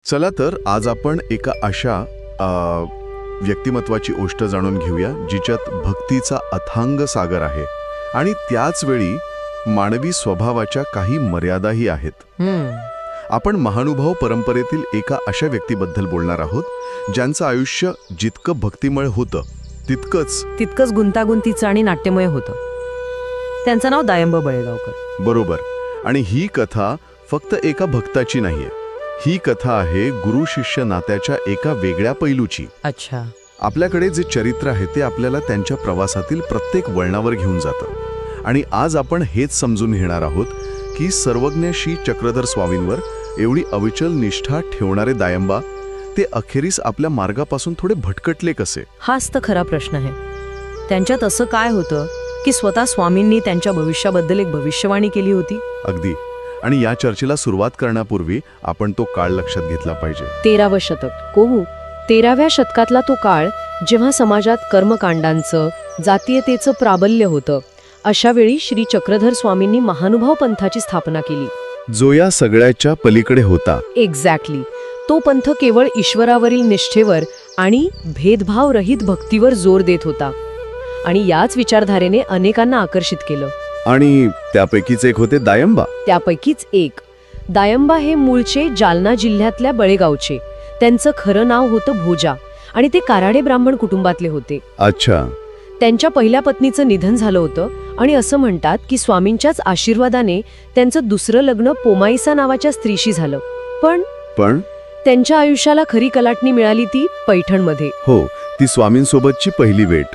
चला तर आज आपण एका अशा व्यक्तिमत्वाची गोष्ट जाणून घेऊया जिच्यात भक्तीचा अथांग सागर आहे आणि त्याच वेळी मानवी स्वभावाच्या काही मर्यादाही आहेत. आपण महानुभाव परंपरेतील एका अशा व्यक्तीबद्दल बोलणार आहोत ज्यांचं आयुष्य जितकं भक्तिमय होतं तितकंच गुंतागुंतीचं आणि नाट्यमय होतं. त्यांचं नाव दायंब बळेगावकर. बरोबर. आणि ही कथा फक्त एका भक्ताची नाहीये. ही कथा आहे गुरु शिष्य नात्याच्या एका वेगळ्या पैलूची. अच्छा. आपल्याकडे जे चरित्र आहे ते आपल्याला त्यांच्या प्रवासातील प्रत्येक वळणावर घेऊन जातं. आणि आज आपण हेच समजून घेणार आहोत की सर्वज्ञ श्री चक्रधर स्वामींवर एवढी अविचल निष्ठा ठेवणारे दायंबा ते अखेरीस आपल्या मार्गापासून थोडे भटकटले कसे. हाच तर खरा प्रश्न आहे. त्यांच्यात असं काय होतं की स्वतः स्वामींनी त्यांच्या भविष्याबद्दल एक भविष्यवाणी केली होती. अगदी. आणि या चर्चेला सुरुवात करण्यापूर्वी आपण तो काळ लक्षात घेतला पाहिजे. 13वे शतक. 13व्या शतकातला तो काळ जेव्हा समाजात कर्मकांडांचं जातीयतेचं प्राबल्य होतं. अशा वेळी श्री चक्रधर स्वामींनी महानुभाव पंथाची स्थापना केली, जो या सगळ्याच्या पलीकडे होता. एक्झॅक्टली. तो पंथ केवळ ईश्वरावरील निष्ठेवर आणि भेदभावरहित भक्तीवर जोर देत होता. आणि याच विचारधारेने अनेकांना आकर्षित केलं. आणि त्यापैकीच एक होते दायंबा. त्यापैकीच एक. दायंबा हे मूळचे जालना जिल्ह्यातल्या बळेगावचे. त्यांचं खरं नाव होतं भोजा आणि ते काराडे ब्राह्मण कुटुंबातले होते. अच्छा. त्यांच्या पहिल्या पत्नीचं निधन झालं होतं आणि असं म्हणतात की स्वामींच्याच आशीर्वादाने त्यांचं दुसरं लग्न पोमाईसा नावाच्या स्त्रीशी झालं. पण त्यांच्या आयुष्याला खरी कलाटणी मिळाली ती पैठणमध्ये. हो, ती स्वामींसोबतची पहिली भेट.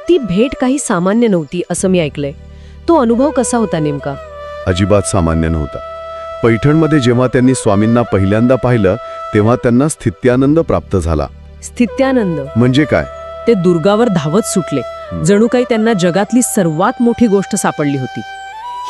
ती भेट काही सामान्य नव्हती असं मी ऐकलंय. तो अनुभव कसा होता नेमका? अजिबात सामान्य नव्हता. पैठणमध्ये जेव्हा त्यांनी स्वामींना पहिल्यांदा पाहिलं तेव्हा त्यांना स्थित्यानंद प्राप्त झाला. स्थित्यानंद म्हणजे काय? ते दुर्गावर धावत सुटले. जणू काही त्यांना जगातली सर्वात मोठी गोष्ट सापडली होती.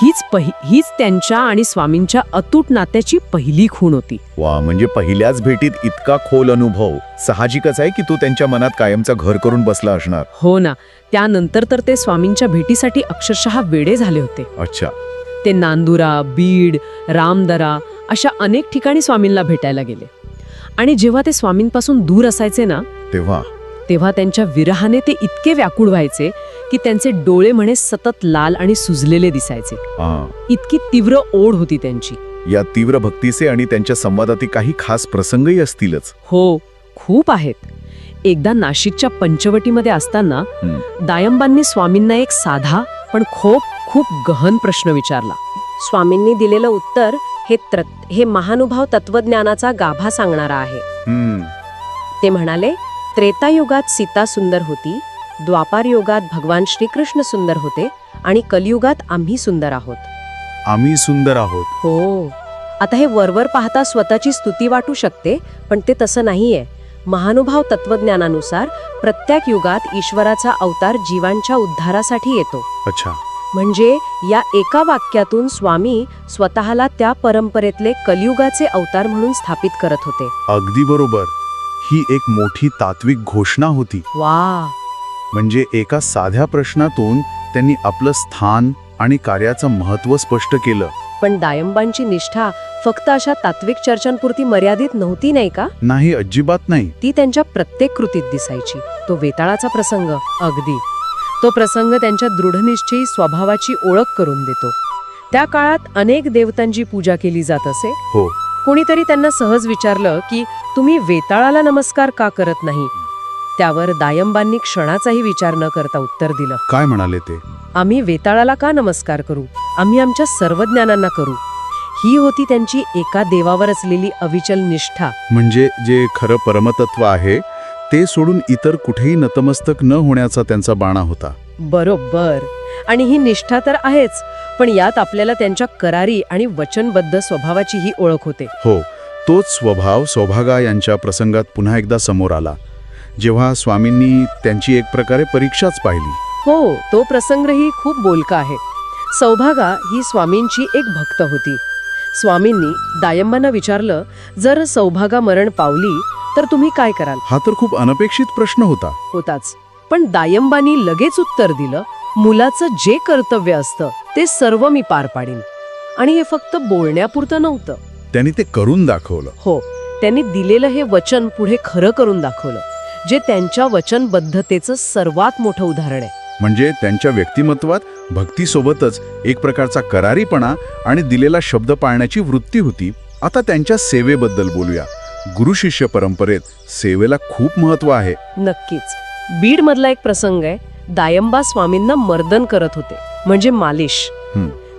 हीच त्यांच्या आणि स्वामींच्या अतूट नात्याची पहिली खूण होती. वा, म्हणजे पहिल्याच भेटीत इतका खोल अनुभव. साहजिकच आहे की तो त्यांच्या मनात कायमचा घर करून बसला असणार. हो ना. त्यानंतर तर ते स्वामींच्या भेटीसाठी अक्षरशः वेडे झाले होते. अच्छा. ते नांदुरा, बीड, रामदरा अशा अनेक ठिकाणी स्वामींना भेटायला गेले. आणि जेव्हा ते स्वामींपासून दूर असायचे ना तेव्हा त्यांच्या विरहाने ते इतके व्याकुळ व्हायचे की त्यांचे डोळे म्हणे सतत लाल आणि सुजलेले दिसायचे. इतकी तीव्र ओढ होती त्यांची. या तीव्र भक्तीचे आणि त्यांच्या संवादातील काही खास प्रसंगही असतीलच. हो, खूप आहेत. एकदा नाशिकच्या पंचवटीमध्ये असताना दायंबांनी स्वामींना एक साधा पण खूप गहन प्रश्न विचारला. स्वामींनी दिलेलं उत्तर हे महानुभाव तत्वज्ञानाचा गाभा सांगणारा आहे. ते म्हणाले, त्रेतायुगात सीता सुंदर होती, द्वापार युगात भगवान श्रीकृष्ण सुंदर होते आणि कलियुगात आम्ही सुंदर आहोत. आम्ही सुंदर आहोत. हो. आता हे वरवर पाहता स्वतःची स्तुती वाटू शकते, पण ते तसं नाहीये. महानुभाव तत्वज्ञानानुसार प्रत्येक युगात ईश्वराचा अवतार जीवांच्या उद्धारासाठी येतो. अच्छा. म्हणजे या एका वाक्यातून स्वामी स्वतःला त्या परंपरेतले कलियुगाचे अवतार म्हणून स्थापित करत होते. अगदी बरोबर. ही एक मोठी तात्विक घोषणा होती. वा. म्हणजे एका साध्या प्रश्नातून त्यांनी आपलं स्थान आणि कार्याचं महत्त्व स्पष्ट केलं. पण दायंबांची निष्ठा फक्त अशा तात्विक चर्चांपुरती मर्यादित नव्हती, नाही का? नाही, अजिबात नाही. ती त्यांच्या प्रत्येक कृतीत दिसायची. तो वेताळाचा प्रसंग, अगदी तो प्रसंग त्यांच्या दृढनिश्चयी स्वभावाची ओळख करून देतो. त्या काळात अनेक देवतांची पूजा केली जात असे. हो. कोणीतरी त्यांना सहज विचारलं की तुम्ही वेताळाला नमस्कार का करत नाही? त्यावर दायंबांनी क्षणाचाही विचार न करता उत्तर दिलं. काय म्हणाले ते? आम्ही वेताळाला का नमस्कार करू? आम्ही आमच्या सर्व ज्ञानांना करू. ही होती त्यांची एका देवावर असलेली अविचल निष्ठा. म्हणजे जे खरं परमतत्व आहे ते सोडून इतर कुठेही नतमस्तक न होण्याचा त्यांचा बाणा होता. बरोबर. आणि ही निष्ठा तर आहेच, पण यात आपल्याला त्यांच्या करारी आणि वचनबद्ध स्वभावाचीही ओळख होते. हो. तोच स्वभाव सौभागा यांच्या प्रसंगात पुन्हा एकदा समोर आला, जेव्हा स्वामींनी त्यांची एक प्रकारे परीक्षाच पाहिली. हो, तो प्रसंगही खूप बोलका आहे. सौभागा ही स्वामींची एक भक्त होती. स्वामींनी दायंबांना विचारलं, जर सौभागा मरण पावली तर तुम्ही काय कराल? हा तर खूप अनपेक्षित प्रश्न होताच. पण दायंबांनी लगेच उत्तर दिलं, मुलाचं जे कर्तव्य असतं ते सर्व मी पार पाडीन. आणि हे फक्त बोलण्यापुरतं नव्हतं, त्यांनी ते करून दाखवलं. हो. त्यांनी दिलेलं हे वचन पुढे खरं करून दाखवलं, जे त्यांच्या वचनबद्धतेचं सर्वात मोठं उदाहरण आहे. म्हणजे त्यांच्या व्यक्तिमत्वात भक्तीसोबतच एक प्रकारचा करारीपणा आणि दिलेला शब्द पाळण्याची वृत्ती होती. आता त्यांच्या सेवेबद्दल बोलूया. गुरु शिष्य परंपरेत सेवेला खूप महत्व आहे. नक्कीच. बीड मधला एक प्रसंग आहे. दायंबा स्वामींना मर्दन करत होते, म्हणजे मालिश.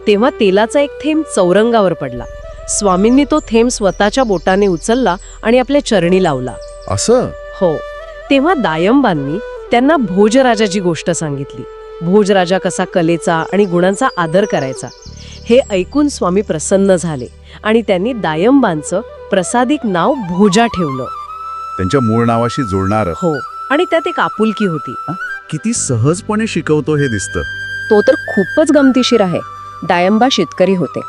तेव्हा तेलाचा एक थेंब चौरंगावर पडला. स्वामींनी तो थेंब स्वतःच्या बोटाने उचलला आणि आपल्या चरणी लावला. असं? हो. तेव्हा दायंबांनी त्यांना भोजराजाची गोष्ट सांगितली. भोजराजा कसा कलेचा आणि गुणांचा आदर करायचा हे ऐकून स्वामी प्रसन्न झाले आणि त्यांनी दायंबांचं प्रसादिक नाव भोजा ठेवलं. त्यांच्या मूळ नावाशी जोडणार. हो. आणि त्यात एक आपुलकी होती. किती सहजपणे शिकवतो हे दिसतं. तो तर खूपच गमतीशीर आहे. दायंबा शेतकरी होते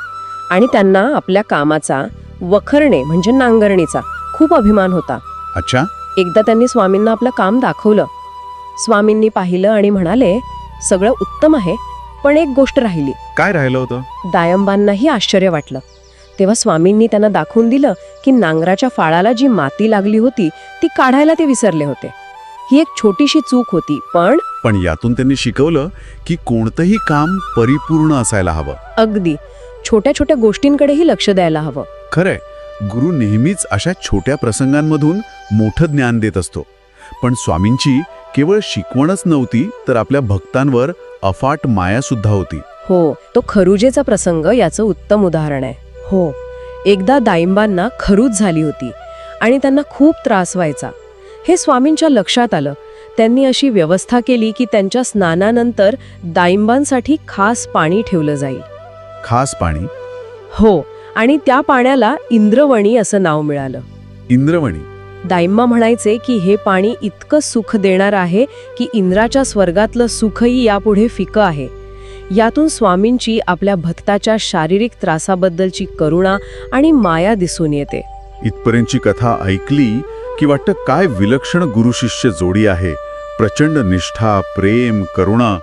आणि त्यांना आपल्या कामाचा, वखरणे म्हणजे नांगरणीचा खूप अभिमान होता. अच्छा. एकदा त्यांनी स्वामींना आपलं काम दाखवलं. स्वामींनी पाहिलं आणि म्हणाले, सगळं उत्तम आहे, पण एक गोष्ट राहिली. काय राहिलं होतं? दायंबांनाही आश्चर्य वाटलं. तेव्हा स्वामींनी त्यांना दाखवून दिलं की नांगराच्या फाळाला जी माती लागली होती ती काढायला ते विसरले होते. ही एक छोटीशी चूक होती, पण यातून त्यांनी शिकवलं की कोणतंही काम परिपूर्ण असायला हवं. अगदी छोट्या छोट्या गोष्टींकडेही लक्ष द्यायला हवं. खरंय, गुरु नेहमीच अशा छोट्या प्रसंगांमधून मोठं ज्ञान देत असतो. पण स्वामींची केवळ शिकवणच नव्हती, तर आपल्या भक्तांवर अफाट माया सुद्धा होती. हो, तो खरुजेचा प्रसंग याचं उत्तम उदाहरण आहे. हो, एकदा दायंबांना खरूज झाली होती आणि त्यांना खूप त्रास व्हायचा. हे स्वामींच्या लक्षात आलं. त्यांनी अशी व्यवस्था केली की त्यांच्या स्नानानंतर दायंबांसाठी खास पाणी ठेवलं जाईल. खास पाणी? हो, आणि त्या पाण्याला इंद्रवणी असं नाव मिळालं. इंद्रवणी? दायंबा म्हणायचे की हे पाणी इतकं सुख देणार आहे की इंद्राच्या स्वर्गातलं सुखही यापुढे फिकं आहे. यातून स्वामींची आपल्या भक्ताच्या शारीरिक त्रासाबद्दलची करुणा आणि माया दिसून येते. इथपर्यंतची कथा ऐकली की वाटतं काय विलक्षण गुरुशिष्य जोडी आहे. प्रचंड निष्ठा, प्रेम, करुणा.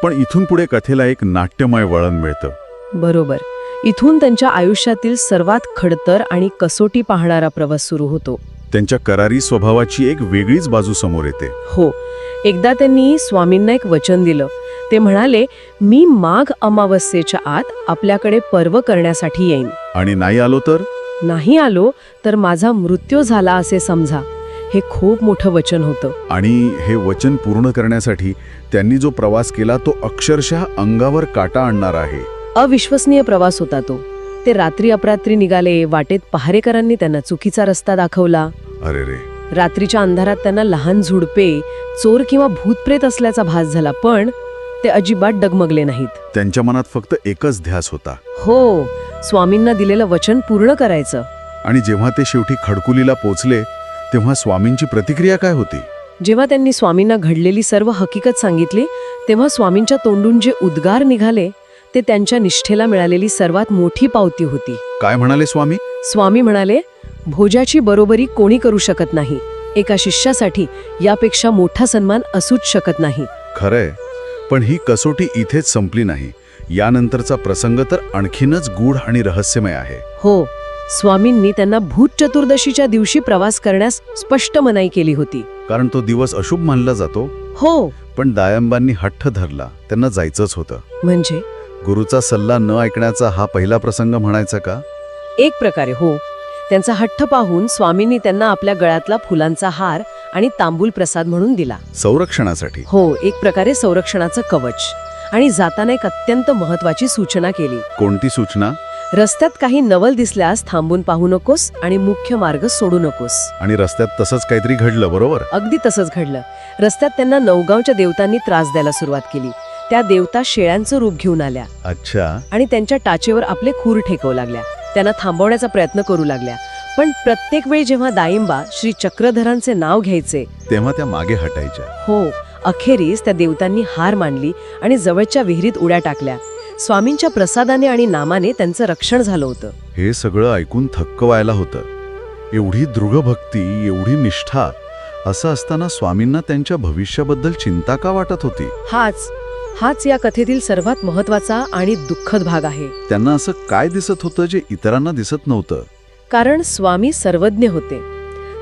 पण इथून पुढे कथेला एक नाट्यमय वळण मिळतं. बरोबर. इथून त्यांच्या आयुष्यातील सर्वात खडतर आणि कसोटी पाहणारा प्रवास सुरू होतो. त्यांच्या करारी स्वभावाची एक वेगळीच बाजू समोर येते. हो. एकदा त्यांनी स्वामींना एक वचन दिलं. ते म्हणाले, मी माघ अमावस्येच्या आत आपल्याकडे पर्व करण्यासाठी येईन. आणि नाही आलो तर? नाही आलो तर माझा मृत्यू झाला असे समजा. हे खूप मोठं वचन होतं. आणि हे वचन पूर्ण करण्यासाठी त्यांनी जो प्रवास केला तो अक्षरशः अंगावर काटा आणणार आहे. अविश्वसनीय प्रवास होता तो. ते रात्री अपरात्री निघाले. वाटेत पहारेकरांनी त्यांना चुकीचा रस्ता दाखवला. अरे रे. रात्रीच्या अंधारात त्यांना लहान झुडपे, चोर किंवा भूतप्रेत असल्याचा भास झाला, पण ते अजिबात डगमगले नाहीत. त्यांच्या मनात फक्त एकच ध्यास होता. हो, स्वामींना दिलेलं वचन पूर्ण करायचं. आणि जेव्हा ते शेवटी खडकुलीला पोचले तेव्हा स्वामींची प्रतिक्रिया काय होती? जेव्हा त्यांनी स्वामींना घडलेली सर्व हकीकत सांगितली तेव्हा स्वामींच्या तोंडून जे उद्गार निघाले ते त्यांच्या निष्ठेला मिळालेली सर्वात मोठी पावती होती. काय म्हणाले स्वामी? स्वामी म्हणाले, भोजाची बरोबरी कोणी करू शकत नाही. एका शिष्यासाठी यापेक्षा मोठा सन्मान असूच शकत नाही. खरंय, पण ही कसोटी इथेच संपली नाही. यानंतरचा प्रसंग तर आणखीनच गूढ आणि रहस्यमय आहे. हो, स्वामींनी त्यांना भूत चतुर्दशीच्या दिवशी प्रवास करण्यास स्पष्ट मनाई केली होती. कारण तो दिवस अशुभ मानला जातो. हो, पण दायंबांनी हट्ट धरला. त्यांना जायचंच होतं. म्हणजे गुरुचा सल्ला न ऐकण्याचा हा पहिला प्रसंग म्हणायचा का? एक प्रकारे हो. त्यांचा हट्ट पाहून स्वामींनी त्यांना आपल्या गळ्यातला फुलांचा हार आणि तांबूल प्रसाद म्हणून दिला. संरक्षणासाठी? हो, एक प्रकारे संरक्षणाचं कवच. आणि जाताना एक अत्यंत महत्वाची सूचना केली. कोणती सूचना? रस्त्यात काही नवल दिसल्यास थांबून पाहू नकोस आणि मुख्य मार्ग सोडू नकोस. आणि रस्त्यात तसंच काहीतरी घडलं, बरोबर? अगदी तसंच घडलं. रस्त्यात त्यांना नवगावच्या देवतांनी त्रास द्यायला सुरुवात केली. त्या देवता शेळ्यांचं रूप घेऊन आल्या. अच्छा. आणि त्यांच्या टाचेवर आपले खूर ठेकवू लागल्या. त्यांना थांबवण्याचा प्रयत्न करू लागल्या. पण प्रत्येक वेळी जेव्हा दायंबा श्री चक्रधरांचे नाव घ्यायचे तेव्हा त्या मागे हटायच्या. हो, अखेरीस त्या देवतांनी हार मानली आणि जवळच्या विहिरीत उड्या टाकल्या. स्वामींच्या प्रसादाने आणि नामाने त्यांचं रक्षण झालं होतं. हे सगळं ऐकून थक्क व्हायला होतं. एवढी दृढ भक्ती, एवढी निष्ठा, असं असताना स्वामींना त्यांच्या भविष्याबद्दल चिंता का वाटत होती? हाच या कथेतील सर्वात महत्वाचा आणि दुःखद भाग आहे. त्यांना असं काय दिसत होतं जे इतरांना दिसत नव्हतं? कारण स्वामी सर्वज्ञ होते.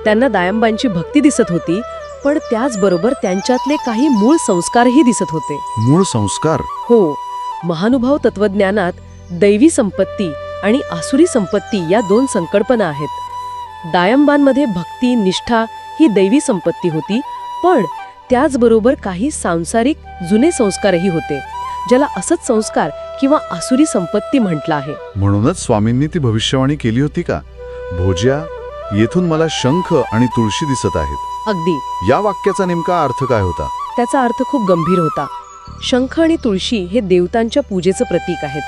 त्यांना दायंबांची भक्ती दिसत होती, पण त्याचबरोबर त्यांच्यातले काही मूळ संस्कारही दिसत होते. मूळ संस्कार? हो, महानुभाव तत्वज्ञानात दैवी संपत्ती आणि आसुरी संपत्ती या 2 संकल्पना आहेत. दायंबांमध्ये भक्ती, निष्ठा ही दैवी संपत्ती होती, पण त्याचबरोबर काही सांसारिक जुने संस्कारही होते, ज्याला असत संस्कार किंवा आसुरी संपत्ती म्हटलं आहे. म्हणूनच स्वामींनी ती भविष्यवाणी केली होती का? भोज्या, येथून मला शंख आणि तुळशी दिसत आहेत. अगदी. या वाक्याचा नेमका अर्थ काय होता? त्याचा अर्थ खूप गंभीर होता. शंख आणि तुळशी हे देवतांच्या पूजेचं प्रतीक आहेत.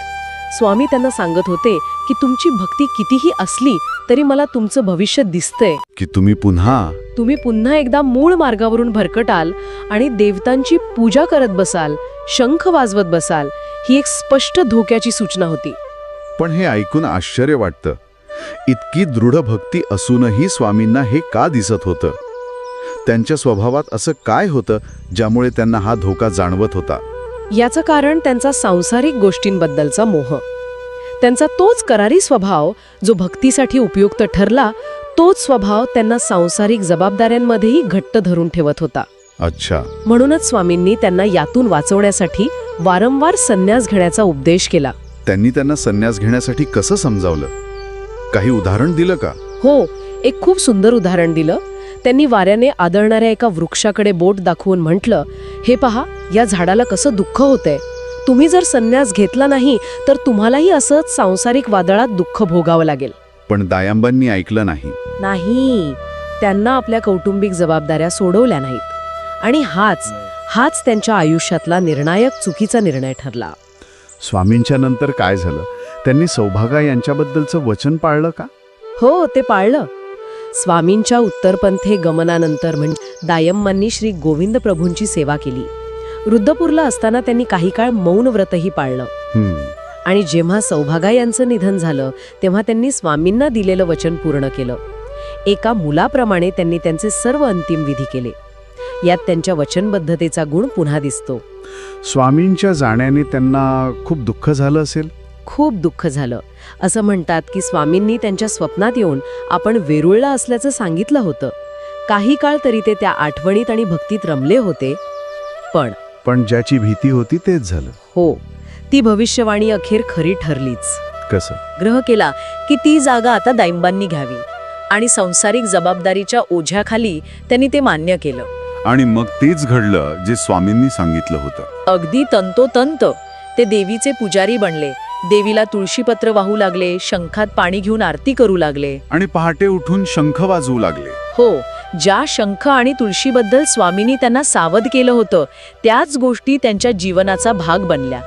स्वामी त्यांना सांगत होते की तुमची भक्ती कितीही असली तरी मला तुमचं भविष्य दिसतंय, की तुम्ही पुन्हा एकदा मूळ मार्गावरून भरकटाल आणि देवतांची पूजा करत बसाल, शंख वाजवत बसाल. ही एक स्पष्ट धोक्याची सूचना होती. पण हे ऐकून आश्चर्य वाटतं. इतकी दृढ भक्ती असूनही स्वामींना हे का दिसत होतं? त्यांच्या स्वभावात असं काय होतं ज्यामुळे त्यांना हा धोका जाणवत होता? याचं कारण त्यांचा सांसारिक गोष्टींबद्दलचा मोह. त्यांचा तोच करारी स्वभाव जो भक्तीसाठी उपयुक्त ठरला, तोच स्वभाव त्यांना सांसारिक जबाबदाऱ्यांमध्येही घट्ट धरून ठेवत होता. अच्छा. म्हणूनच स्वामींनी त्यांना यातून वाचवण्यासाठी वारंवार संन्यास घेण्याचा उपदेश केला. त्यांनी त्यांना संन्यास घेण्यासाठी कसं समजावलं? काही उदाहरण दिलं का? हो, एक खूप सुंदर उदाहरण दिलं. त्यांनी वाऱ्याने आदळणाऱ्या एका वृक्षाकडे बोट दाखवून म्हटलं, हे पहा, या झाडाला कसं दुःख होतंय. तुम्ही जर संन्यास घेतला नाही तर तुम्हालाही असंच सांसारिक वादळात दुःख भोगावं लागेल. पण दायंबांनी ऐकलं नाही. त्यांना आपल्या कौटुंबिक जबाबदाऱ्या सोडवल्या नाहीत आणि हाच त्यांच्या आयुष्यातला निर्णायक चुकीचा निर्णय ठरला. स्वामींच्या नंतर काय झालं? त्यांनी सौभागा यांच्याबद्दलचं वचन पाळलं का? हो, ते पाळलं. स्वामींच्या उत्तरपंथे गमनानंतर म्हणजे दायंबांनी श्री गोविंद प्रभूंची सेवा केली. रुद्रपूरला असताना त्यांनी काही काळ मौन व्रतही पाळलं. आणि जेव्हा सौभागा यांचं निधन झालं तेव्हा त्यांनी स्वामींना दिलेलं वचन पूर्ण केलं. एका मुलाप्रमाणे त्यांनी त्यांचे सर्व अंतिम विधी केले. यात त्यांच्या वचनबद्धतेचा गुण पुन्हा दिसतो. स्वामींच्या जाण्याने त्यांना खूप दुःख झालं असेल? खूप दुःख झालं. असं म्हणतात की स्वामींनी त्यांच्या स्वप्नात येऊन आपण वेरूळला असल्याचं सांगितलं होतं. काही काळ तरी ते त्या आठवणीत आणि भक्तीत रमले होते. पण ज्याची भीती होती तेच झालं. हो, ती भविष्यवाणी अखेर खरी ठरलीच. कसं? ग्रह केला की ती जागा आता दायंबांनी घ्यावी आणि सांसारिक जबाबदारीच्या ओझ्याखाली त्यांनी ते मान्य केलं. आणि मग तेच घडलं जे स्वामींनी सांगितलं होतं. अगदी तंतोतंत ते देवीचे पुजारी बनले. देवीला तुळशीपत्र वाहू लागले, शंखात पाणी घेऊन आरती करू लागले आणि पहाटे उठून शंख वाजवू लागले. हो, ज्या शंख आणि तुळशीबद्दल स्वामींनी त्यांना सावध केलं होतं त्याच गोष्टी त्यांच्या जीवनाचा भाग बनल्या.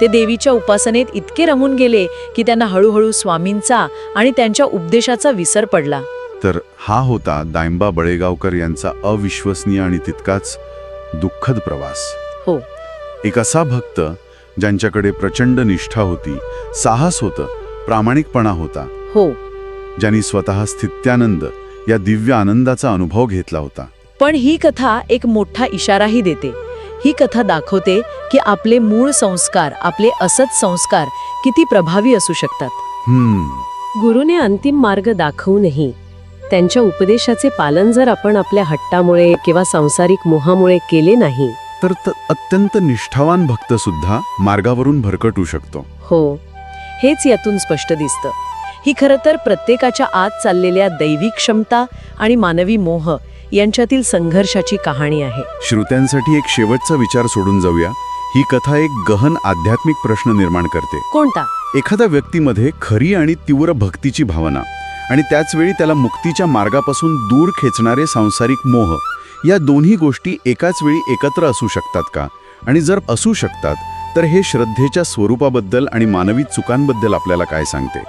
ते देवीच्या उपासनेत इतके रमून गेले की त्यांना हळूहळू स्वामींचा आणि त्यांच्या उपदेशाचा विसर पडला. तर हा होता दायंबा बळेगावकर यांचा अविश्वसनीय आणि तितकाच दुःखद प्रवास. हो, एक असा भक्त ज्यांच्याकडे प्रचंड निष्ठा होती, साहस होतं, प्रामाणिकपणा होता. हो, ज्यांनी स्वतः स्थित्यानंद या दिव्य आनंदाचा अनुभव घेतला होता. पण ही कथा एक मोठा इशाराही देते. ही कथा दाखवते की आपले मूळ संस्कार, आपले असत संस्कार किती प्रभावी असू शकतात. गुरुने अंतिम मार्ग दाखवूनही त्यांच्या उपदेशाचे पालन जर आपण आपल्या हट्टामुळे किंवा सांसारिक मोहामुळे केले नाही तर अत्यंत निष्ठावान भक्त सुद्धा मार्गावरून भरकटू शकतो. हो, हेच यातून स्पष्ट दिसतं. ही खरं तर प्रत्येकाच्या आत चाललेल्या दैवी क्षमता आणि मानवी मोह यांच्यातील संघर्षाची कहाणी आहे. श्रोत्यांसाठी एक शेवटचा विचार सोडून जाऊया. ही कथा एक गहन आध्यात्मिक प्रश्न निर्माण करते. कोणता? एखाद्या व्यक्तीमध्ये खरी आणि तीव्र भक्तीची भावना आणि त्याचवेळी त्याला मुक्तीच्या मार्गापासून दूर खेचणारे सांसारिक मोह, या दोन्ही गोष्टी एकाच वेळी एकत्र असू शकतात का? आणि जर असू शकतात तर हे श्रद्धेच्या स्वरूपाबद्दल आणि मानवी चुकांबद्दल आपल्याला काय सांगते?